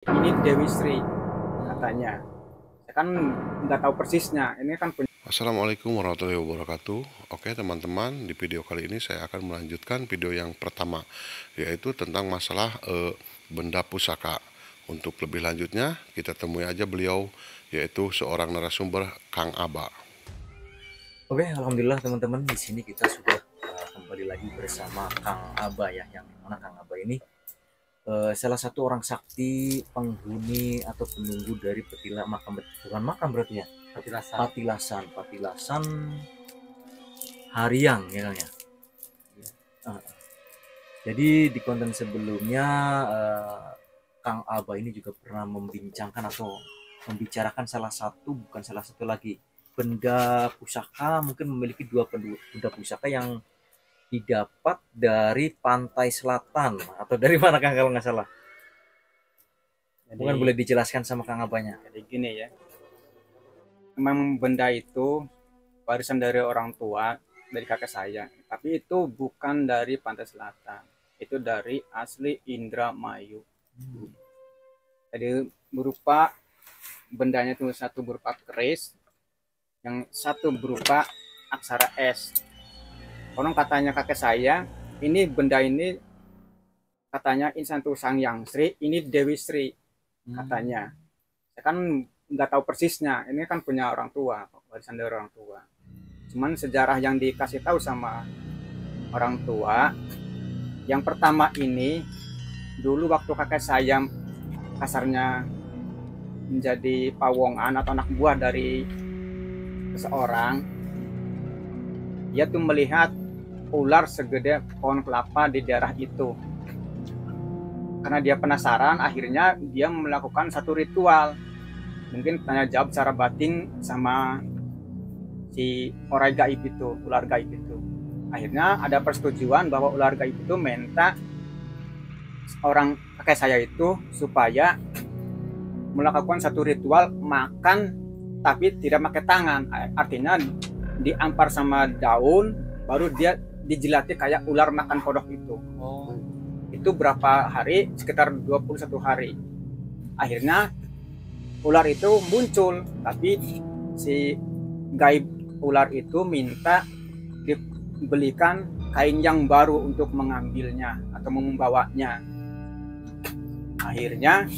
Ini Dewi Sri katanya. Saya kan nggak tahu persisnya. Ini kan punya. Assalamualaikum warahmatullahi wabarakatuh. Oke teman-teman, di video kali ini saya akan melanjutkan video yang pertama, yaitu tentang masalah benda pusaka. Untuk lebih lanjutnya, kita temui aja beliau, yaitu seorang narasumber, Kang Aba. Oke, alhamdulillah teman-teman, di sini kita sudah kembali lagi bersama Kang Aba ya, yang mana Kang Aba ini salah satu orang sakti penghuni atau penunggu dari makam, bukan makam berarti ya, patilasan Hariang ya Kang ya. Uh, jadi di konten sebelumnya Kang Aba ini juga pernah membincangkan atau membicarakan bukan salah satu lagi benda pusaka, mungkin memiliki dua benda pusaka yang didapat dari pantai selatan atau dari mana Kang kalau nggak salah. Mungkin boleh dijelaskan sama Kang Abanya. Jadi gini ya. Memang benda itu warisan dari orang tua, dari kakek saya. Tapi itu bukan dari pantai selatan. Itu dari asli Indramayu. Jadi berupa bendanya itu satu berupa keris, yang satu berupa aksara S. Konon katanya kakek saya, ini benda ini katanya insan tuh Sang Yang Sri, ini Dewi Sri katanya. Saya kan nggak tahu persisnya, ini kan punya orang tua, warisan dari orang tua. Cuman sejarah yang dikasih tahu sama orang tua, yang pertama ini dulu waktu kakek saya kasarnya menjadi pawongan atau anak buah dari seseorang, dia tuh melihat ular segede pohon kelapa di daerah itu. Karena dia penasaran, akhirnya dia melakukan satu ritual. Mungkin tanya jawab secara batin sama si orang gaib itu, ular gaib itu. Akhirnya ada persetujuan bahwa ular gaib itu minta orang kakek saya itu supaya melakukan satu ritual makan tapi tidak pakai tangan. Artinya diampar sama daun, baru dia dijilati kayak ular makan kodok itu. Itu berapa hari? Sekitar 21 hari. Akhirnya ular itu muncul, tapi si gaib ular itu minta dibelikan kain yang baru untuk mengambilnya atau membawanya. Akhirnya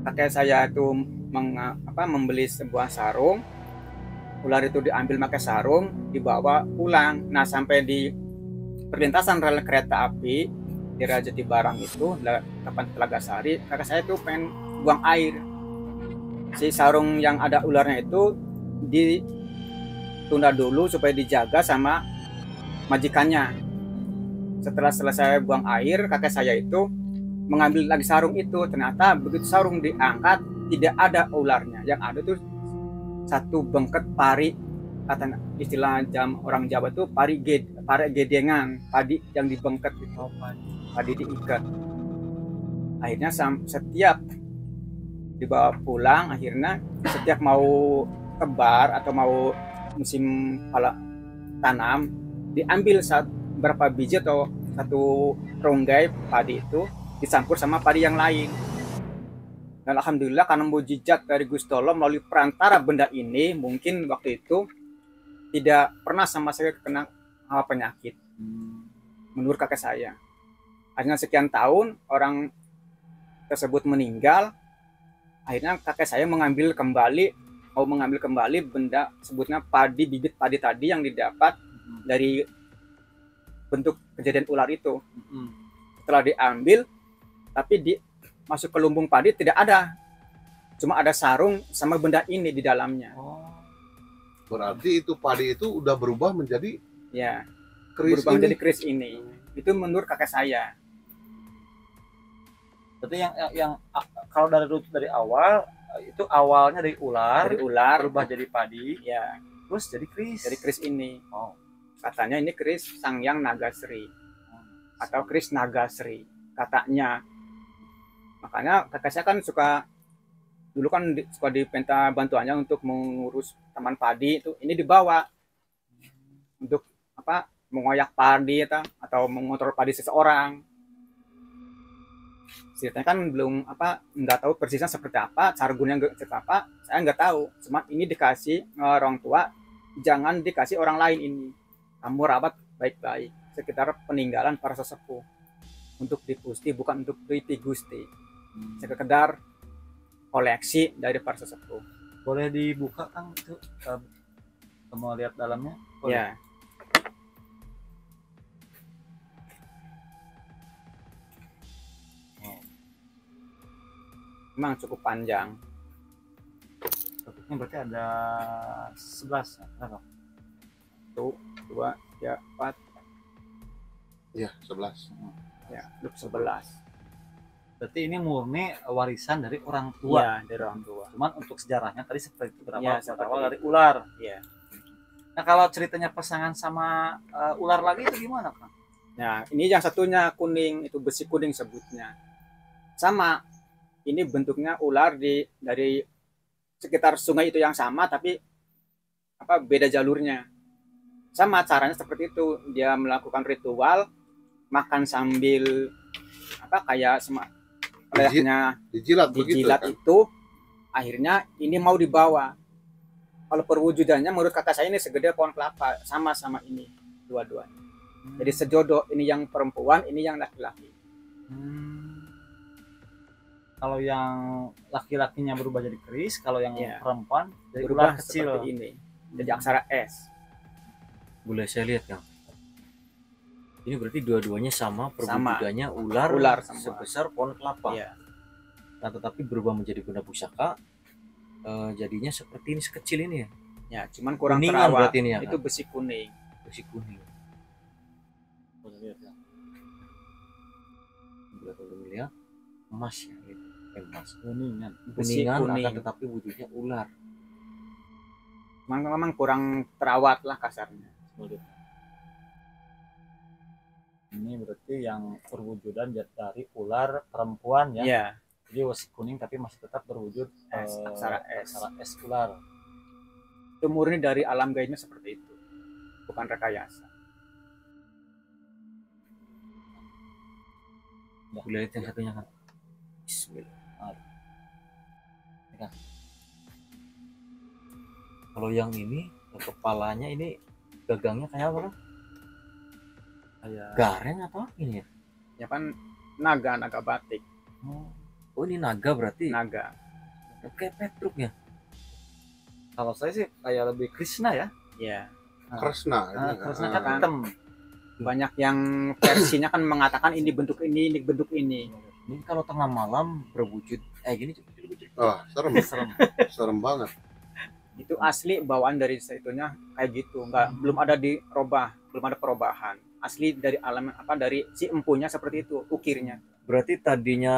kakek saya itu membeli sebuah sarung, ular itu diambil pakai sarung, dibawa pulang. Nah, sampai di perlintasan rel kereta api di Rajati Barang itu, depan Telaga Sari, kakek saya itu pengen buang air. Si sarung yang ada ularnya itu ditunda dulu supaya dijaga sama majikannya. Setelah selesai buang air, kakek saya itu mengambil lagi sarung itu. Ternyata begitu sarung diangkat, tidak ada ularnya. Yang ada tuh satu bengket pari, kata istilah orang Jawa itu pari gedengan, padi yang dibengket itu, padi diikat. Akhirnya setiap dibawa pulang, akhirnya setiap mau tebar atau mau musim tanam, diambil berapa biji atau satu ronggai padi itu dicampur sama padi yang lain. Dan alhamdulillah karena mujizat dari Gusti Allah melalui perantara benda ini, mungkin waktu itu tidak pernah sama saya kena penyakit. Menurut kakek saya. Akhirnya sekian tahun orang tersebut meninggal, akhirnya kakek saya mau mengambil kembali benda, sebutnya padi, bibit padi tadi yang didapat dari bentuk kejadian ular itu. Setelah diambil, tapi masuk ke lumbung padi tidak ada, cuma ada sarung sama benda ini di dalamnya. Berarti itu padi itu udah berubah menjadi Ya, keris berubah ini. menjadi keris ini. Itu menurut kakek saya. Berarti yang kalau dari awal itu awalnya dari ular, berubah jadi padi, Ya, terus jadi keris. dari keris ini. Katanya ini keris Sangyang Nagasri atau keris Nagasri katanya. Makanya kakek saya kan dulu kan suka dipinta bantuannya untuk mengurus taman padi itu. Ini dibawa untuk mengoyak padi atau mengontrol padi seseorang. ceritanya kan belum nggak tahu persisnya seperti apa, sargunnya nggak seperti apa, saya nggak tahu. Cuma ini dikasih orang tua, jangan dikasih orang lain ini, kamu rawat baik-baik sekitar peninggalan para sesepuh, untuk digusti bukan untuk digusti, sekedar koleksi dari para sesepuh. Boleh dibuka Kang itu, mau lihat dalamnya? Boleh. Ya. Memang cukup panjang. Bentuknya berarti ada 11 ya? Berapa? 1, 2, 3, 4, Iya, 11. ya, 11. Berarti ini murni warisan dari orang tua. Iya, dari orang tua. Cuman untuk sejarahnya tadi seperti itu, Ya, berawal seperti dari ular. Iya. Nah kalau ceritanya pasangan sama ular lagi itu gimana Kang? Nah, ini yang satunya kuning, itu besi kuning sebutnya. Sama, ini bentuknya ular dari sekitar sungai itu yang sama, tapi beda jalurnya. Sama caranya seperti itu, dia melakukan ritual makan sambil kayak layaknya Dijilat begitu dijilat kan? itu, akhirnya ini mau dibawa. Kalau perwujudannya menurut kakak saya ini segede pohon kelapa, sama ini dua-duanya. Jadi sejodoh, ini yang perempuan, ini yang laki-laki. Kalau yang laki-lakinya berubah jadi keris, kalau yang Iya. perempuan jadi Berubah ular kecil. seperti ini, jadi aksara S. Boleh saya lihat Kang? Ini berarti dua-duanya sama, perwujudannya Ular sama. sebesar pohon kelapa. Iya. Nah tetapi berubah menjadi benda pusaka, jadinya seperti ini, sekecil ini ya. Ya, cuman kurang Kuningan terawat. berarti ini ya, Itu Kang? besi kuning. Besi kuning. Boleh lihat ya. Boleh lihat emas ya, gitu. Emas kuningan. Besi Kuningan kuning. akan tetapi wujudnya ular. Memang kurang terawat lah kasarnya. Ini berarti yang perwujudan dari ular perempuan ya. Iya. Jadi besi kuning tapi masih tetap berwujud S, aksara S. aksara S ular. Itu murni dari alam gaibnya seperti itu. Bukan rekayasa. Boleh lihat yang satunya kan. Bismillah. Ya. Kalau yang ini kepalanya ini gagangnya kayak apa kan? Kayak Gareng atau apa ini ya? ya kan naga batik, Oh ini naga berarti. naga. Kayak Petruk ya. Kalau saya sih kayak lebih Krishna ya. Ya. Kresna ini kan? Krishna kan Ah. hitam. Banyak yang versinya kan mengatakan ini bentuk ini bentuk ini. Ini kalau tengah malam berwujud gini coba. Wah, serem. Serem. Serem banget. Itu asli bawaan dari itunya kayak gitu, belum ada belum ada perubahan. Asli dari alam dari si empunya seperti itu ukirnya. Berarti tadinya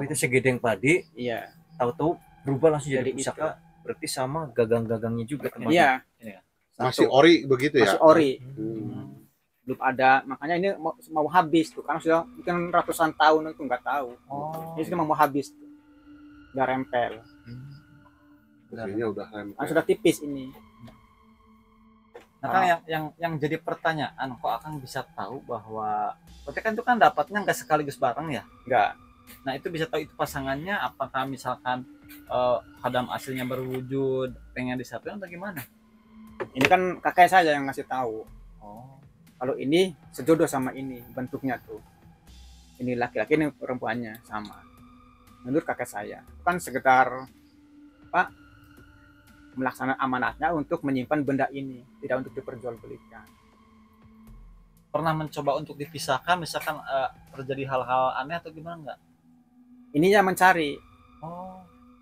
itu segedeng padi, Iya. tahu-tahu berubah langsung jadi Jadi pusaka. Berarti sama gagang-gagangnya juga teman. Iya. Masih Satu. ori begitu ya? Masih ori. Hmm. Belum ada, makanya ini mau habis tuh, karena sudah mungkin ratusan tahun itu nggak tahu. Oh. Ini sudah mau habis tuh. Nggak rempel. Besinya udah rempel. Kan sudah tipis ini. Nah kan yang jadi pertanyaan, kok akan bisa tahu bahwa berarti kan itu kan dapatnya nggak sekaligus bareng ya? Nggak. Nah itu bisa tahu itu pasangannya, apakah misalkan hadam aslinya berwujud pengen disatuin atau gimana? Ini kan kakek saya yang ngasih tahu. Oh. Kalau ini sejodoh sama ini bentuknya tuh. Ini laki-laki, ini perempuannya sama. Menurut kakek saya, kan sekitar melaksanakan amanatnya untuk menyimpan benda ini, tidak untuk diperjualbelikan. Pernah mencoba untuk dipisahkan, misalkan terjadi hal-hal aneh atau gimana nggak? Ini yang mencari. Oh.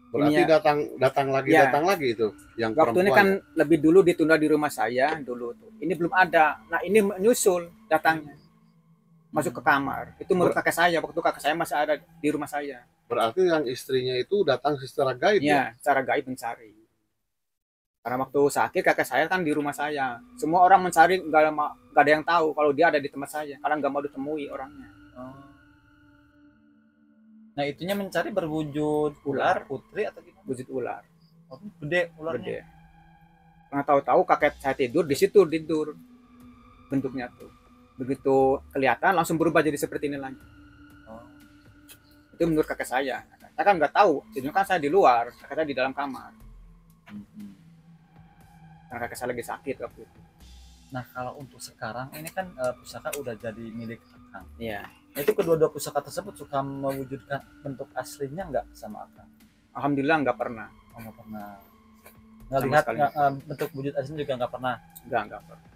Berarti Ininya- datang Ya. lagi itu yang Waktu ini perempuan. kan lebih dulu ditunda di rumah saya dulu tuh. Ini belum ada. Nah ini menyusul datangnya. Masuk ke kamar. Itu menurut kakek saya. Waktu kakek saya masih ada di rumah saya. Berarti yang istrinya itu datang secara gaib ya? Ya, secara gaib mencari. Karena waktu sakit kakek saya kan di rumah saya. Semua orang mencari, nggak ada yang tahu kalau dia ada di tempat saya. Karena nggak mau ditemui orangnya. Nah itunya mencari berwujud ular putri atau gimana? Wujud ular. Oh, gede ularnya. Gede. Karena tahu-tahu kakek saya tidur di situ tidur. Bentuknya tuh. Begitu kelihatan langsung berubah jadi seperti ini lagi. Itu menurut kakek saya. Saya kan nggak tahu, jadi kan saya di luar, kakek saya di dalam kamar. Karena kakek saya lagi sakit waktu itu. Nah, kalau untuk sekarang ini kan pusaka udah jadi milik Akang. Iya. Itu kedua-dua pusaka tersebut suka mewujudkan bentuk aslinya nggak sama Akang? Alhamdulillah nggak pernah. Oh, nggak pernah. Nggak Sama lihat sekali. bentuk wujud aslinya juga nggak pernah. Nggak pernah.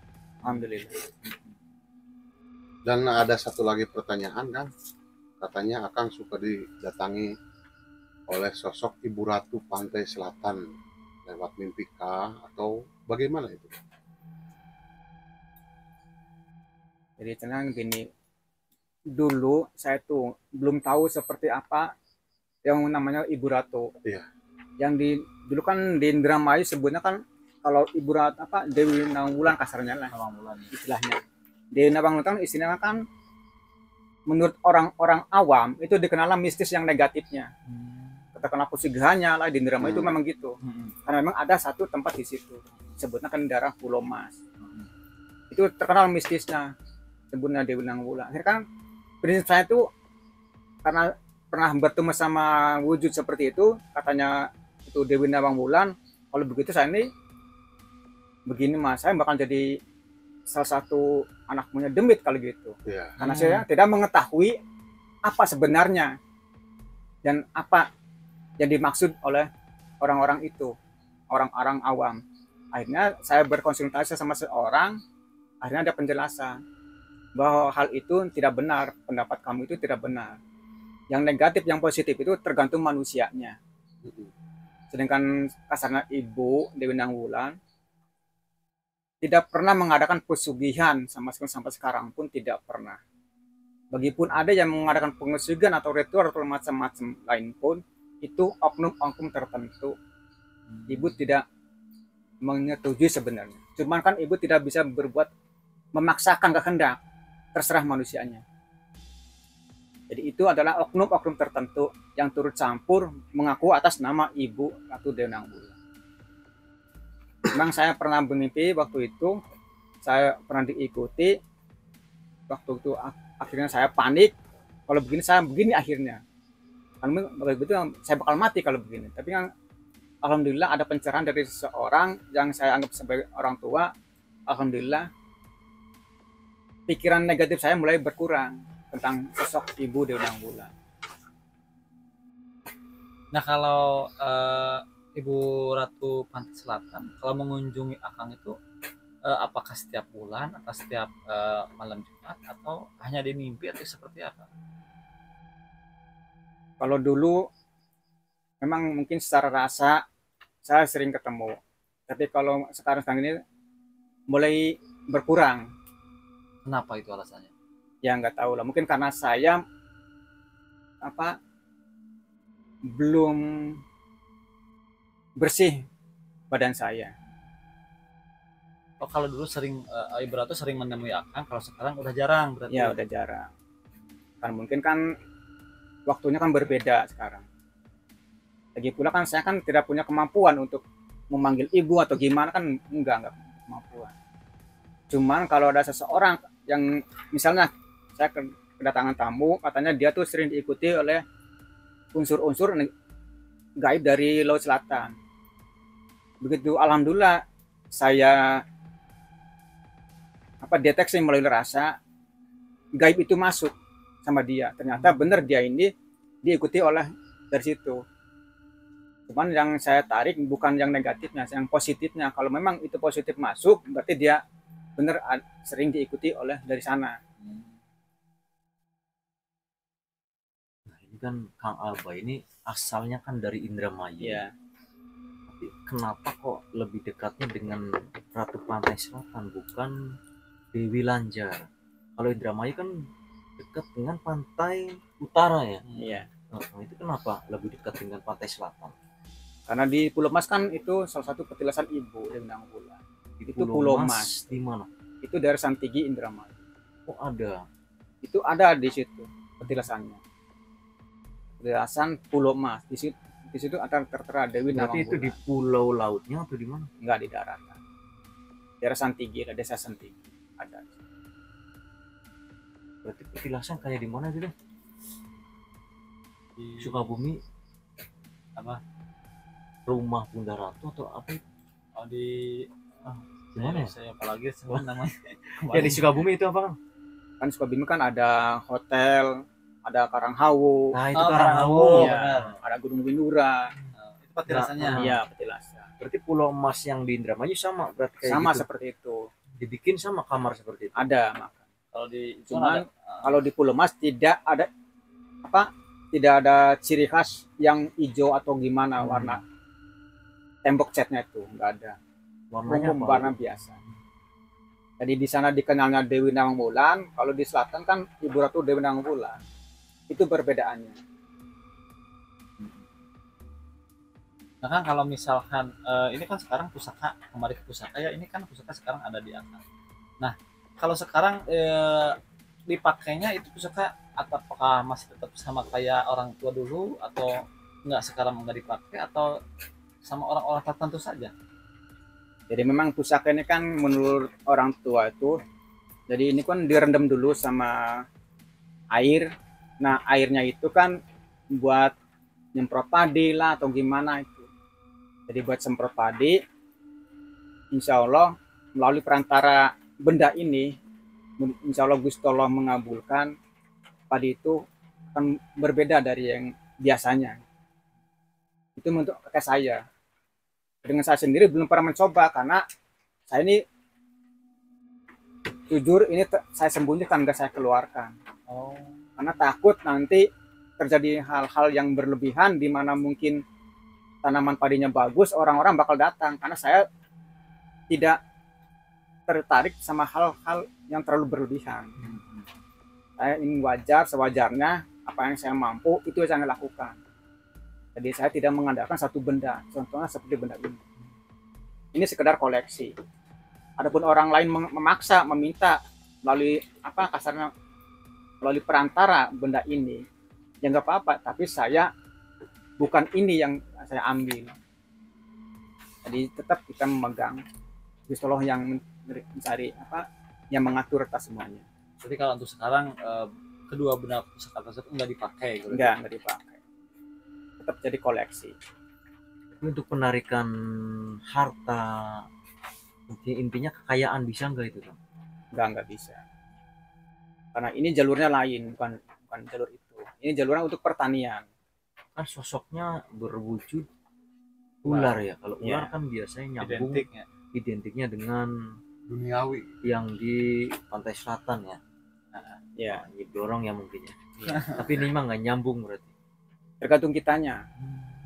Alhamdulillah. Dan ada satu lagi pertanyaan kan, katanya Akang suka didatangi oleh sosok Ibu Ratu Pantai Selatan lewat mimpi kah atau bagaimana itu? Jadi tenang gini, dulu saya tuh belum tahu seperti apa yang namanya Ibu Ratu. Iya. Yang dulu kan di Indramayu sebutnya kan kalau Ibu Ratu apa Dewi Nawangwulan kasarnya lah istilahnya. Dewi Nawangwulan istilahnya kan menurut orang-orang awam itu dikenal mistis yang negatifnya. Katakanlah Pusigahanya lah di Indramayu itu memang gitu. Karena memang ada satu tempat di situ sebutnya kan daerah Pulau Mas. Itu terkenal mistisnya. Sebutnya Dewi Nawangwulan. Akhirnya kan prinsip saya itu karena pernah bertemu sama wujud seperti itu, katanya itu Dewi Nawangwulan, kalau begitu saya ini begini mas, saya bakal jadi salah satu anak punya demit kalau gitu. Iya. Karena saya tidak mengetahui apa sebenarnya dan apa yang dimaksud oleh orang-orang itu, orang-orang awam. Akhirnya saya berkonsultasi sama seorang, akhirnya ada penjelasan bahwa hal itu tidak benar, pendapat kamu itu tidak benar. Yang negatif, yang positif itu tergantung manusianya. Sedangkan kasarnya Ibu Dewi Nawangwulan tidak pernah mengadakan pesugihan sampai sekarang pun tidak pernah. Begipun ada yang mengadakan pesugihan atau ritual atau macam-macam lain pun itu oknum-oknum tertentu. Ibu tidak menyetujui sebenarnya. Cuman kan Ibu tidak bisa berbuat memaksakan kehendak. Terserah manusianya. Jadi itu adalah oknum-oknum tertentu yang turut campur mengaku atas nama Ibu Ratu Dewi Nawangwulan. Memang saya pernah bermimpi waktu itu, saya pernah diikuti, waktu itu akhirnya saya panik, kalau begini saya begini akhirnya. Karena begitu saya bakal mati kalau begini. Tapi yang alhamdulillah ada pencerahan dari seseorang yang saya anggap sebagai orang tua, alhamdulillah pikiran negatif saya mulai berkurang tentang sosok Ibu Dewi Nawangwulan. Nah, kalau Ibu Ratu Pantai Selatan kalau mengunjungi Akang itu apakah setiap bulan atau setiap malam Jumat atau hanya di mimpi atau seperti apa? Kalau dulu memang mungkin secara rasa saya sering ketemu, tapi kalau sekarang ini mulai berkurang. Kenapa itu alasannya? Ya nggak tahu lah, mungkin karena saya belum bersih badan saya. Oh, kalau dulu sering Ibu Ratu sering menemui Akang, kalau sekarang udah jarang berarti. Ya udah jarang. Kan mungkin kan waktunya kan berbeda sekarang. Lagi pula kan saya kan tidak punya kemampuan untuk memanggil ibu atau gimana, kan enggak kemampuan. Cuman kalau ada seseorang yang misalnya saya kedatangan tamu, katanya dia tuh sering diikuti oleh unsur-unsur gaib dari Laut Selatan. Begitu alhamdulillah saya deteksi melalui rasa, gaib itu masuk sama dia. Ternyata benar dia ini diikuti oleh dari situ. Cuman yang saya tarik bukan yang negatifnya, yang positifnya. Kalau memang itu positif masuk, berarti dia benar sering diikuti oleh dari sana. Nah, ini kan Kang Alba ini asalnya kan dari Indramayu. Ya. Tapi kenapa kok lebih dekatnya dengan Ratu Pantai Selatan bukan Dewi Lanjar? Kalau Indramayu kan dekat dengan pantai utara ya. Iya. Nah, itu kenapa lebih dekat dengan pantai selatan? Karena di Pulau Mas kan itu salah satu petilasan Ibu Dewi Nawangwulan. Itu Pulau Mas. Di mana? Itu daerah Santigi Indramayu. Oh, ada. Itu ada di situ petilasannya. Petilasan Pulau Mas. Di situ ada tertera Dewi Berarti Nawangwulan. itu di pulau lautnya atau di mana? Enggak di daratan. Daerah Santigi, ada desa Santigi. Ada. Berarti petilasan kayak di mana gitu? di Sukabumi apa rumah Bunda Ratu atau apa itu? oh di Gimana ya? saya apalagi sebut namanya Ya di Sukabumi itu apa Kang? Kan Sukabumi kan ada hotel, ada Karanghawu, Nah itu Oh, Karanghawu. Karanghawu. iya, benar. ada Gunung Windura, itu petilasannya. Nah, iya Petilasan. Berarti Pulau Emas yang di Indramayu sama berarti kayak Sama gitu. seperti itu. Dibikin sama kamar seperti itu. Ada, maka. Kalau di Cuman ada, kalau di Pulau Mas tidak ada tidak ada ciri khas yang hijau atau gimana warna tembok catnya itu nggak ada. Warnanya Umum apa? warna biasa. Jadi di sana dikenalnya Dewi Nawang Wulan, kalau di selatan kan Ibu Ratu Dewi Nawang Wulan. Itu perbedaannya. nah kan kalau misalkan ini kan sekarang pusaka kembali ke pusaka ya, ini kan pusaka sekarang ada di atas. Nah kalau sekarang dipakainya itu pusaka apakah masih tetap sama kayak orang tua dulu atau enggak, sekarang enggak dipakai atau sama orang-orang tertentu saja? Jadi memang pusaka ini kan menurut orang tua itu, jadi ini kan direndam dulu sama air. Nah airnya itu kan buat nyemprot padi lah atau gimana itu. Jadi buat semprot padi, insya Allah melalui perantara benda ini, insya Allah Gusti Allah mengabulkan padi itu akan berbeda dari yang biasanya. Itu untuk kakek saya. Dengan saya sendiri belum pernah mencoba karena saya ini jujur ini saya sembunyikan, nggak saya keluarkan. Oh, Karena takut nanti terjadi hal-hal yang berlebihan di mana mungkin tanaman padinya bagus, orang-orang bakal datang karena saya tidak tertarik sama hal-hal yang terlalu berlebihan. Saya ingin wajar, sewajarnya apa yang saya mampu itu yang saya lakukan. Jadi saya tidak mengandalkan satu benda, contohnya seperti benda ini. Ini sekedar koleksi. Adapun orang lain memaksa, meminta melalui apa kasarnya melalui perantara benda ini, ya nggak apa-apa. Tapi saya bukan ini yang saya ambil. Jadi tetap kita memegang Gusti Allah yang mencari apa, yang mengatur atas semuanya. jadi kalau untuk sekarang kedua benda pusaka tersebut enggak dipakai gitu. Enggak dipakai. Tetap jadi koleksi. Tapi untuk penarikan harta, intinya kekayaan bisa nggak itu Kang? Enggak bisa. Karena ini jalurnya lain, bukan jalur itu. Ini jalurnya untuk pertanian. Kan sosoknya berwujud ular ya. Kalau Iya. ular kan biasanya nyambung Identiknya. identiknya dengan Duniawi. yang di pantai selatan ya. Ya, Dorong ya mungkin ya. Tapi ini mah nggak nyambung berarti. tergantung kitanya.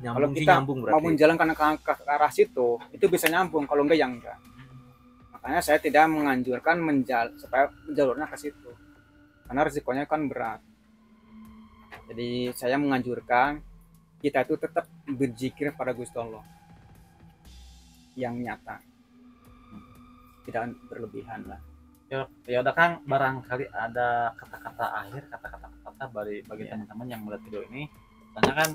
Kalau Nyambung sih kita nyambung mau berarti. menjalankan ke arah situ, itu bisa nyambung. Kalau enggak, ya enggak. Makanya saya tidak menganjurkan supaya jalurnya ke situ. Karena risikonya kan berat. Jadi saya menganjurkan kita itu tetap berzikir pada Gusti Allah yang nyata, tidak berlebihan lah. Ya udah Kang, barangkali ada kata-kata akhir, kata-kata bagi Iya. teman-teman yang melihat video ini. Soalnya kan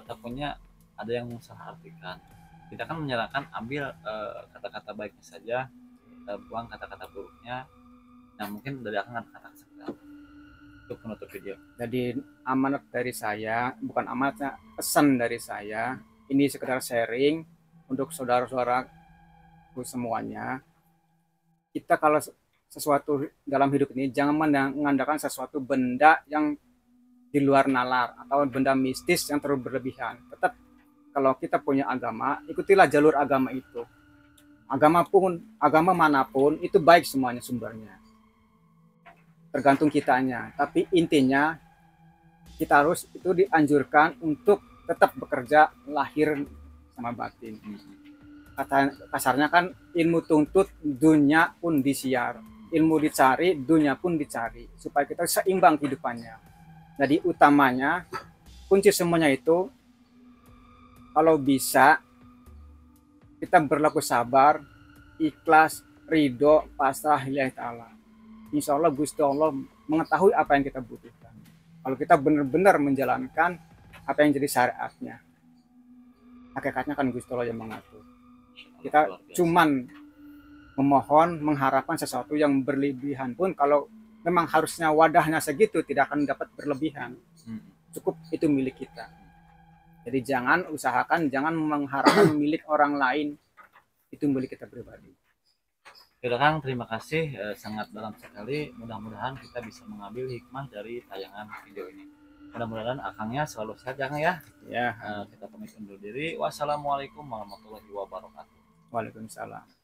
takutnya ada yang salah artikan. Kita kan menyarankan ambil kata-kata baiknya saja, buang kata-kata buruknya. Nah mungkin dari Akang ada kata seperti apa untuk menutup video. Jadi amanat dari saya, bukan amanatnya, pesan dari saya, ini sekedar sharing untuk saudara-saudaraku semuanya. Kita kalau sesuatu dalam hidup ini jangan mengandalkan sesuatu benda yang di luar nalar atau benda mistis yang terlalu berlebihan. Tetap kalau kita punya agama, ikutilah jalur agama itu. Agama manapun itu baik semuanya sumbernya. Tergantung kitanya. Tapi intinya kita harus itu dianjurkan untuk tetap bekerja lahir sama batin. Kasarnya kan ilmu tuntut, dunia pun disiar. Ilmu dicari, dunia pun dicari. Supaya kita seimbang kehidupannya. Jadi utamanya, kunci semuanya itu, kalau bisa, kita berlaku sabar, ikhlas, ridho, pasrah lillahi ta'ala. Insya Allah Gusti Allah mengetahui apa yang kita butuhkan. Kalau kita benar-benar menjalankan apa yang jadi syariatnya. Hakikatnya kan Gusti Allah yang mengatur. Kita Luar biasa. cuman memohon, mengharapkan sesuatu yang berlebihan pun kalau memang harusnya wadahnya segitu tidak akan dapat berlebihan. cukup itu milik kita. Jadi jangan mengharapkan milik orang lain, itu milik kita pribadi. Oke Kang, terima kasih, sangat dalam sekali. Mudah-mudahan kita bisa mengambil hikmah dari tayangan video ini. Mudah-mudahan akangnya selalu sehat ya Kang ya. Ya, Kita pamit undur diri. Wassalamualaikum warahmatullahi wabarakatuh. waalaikumsalam.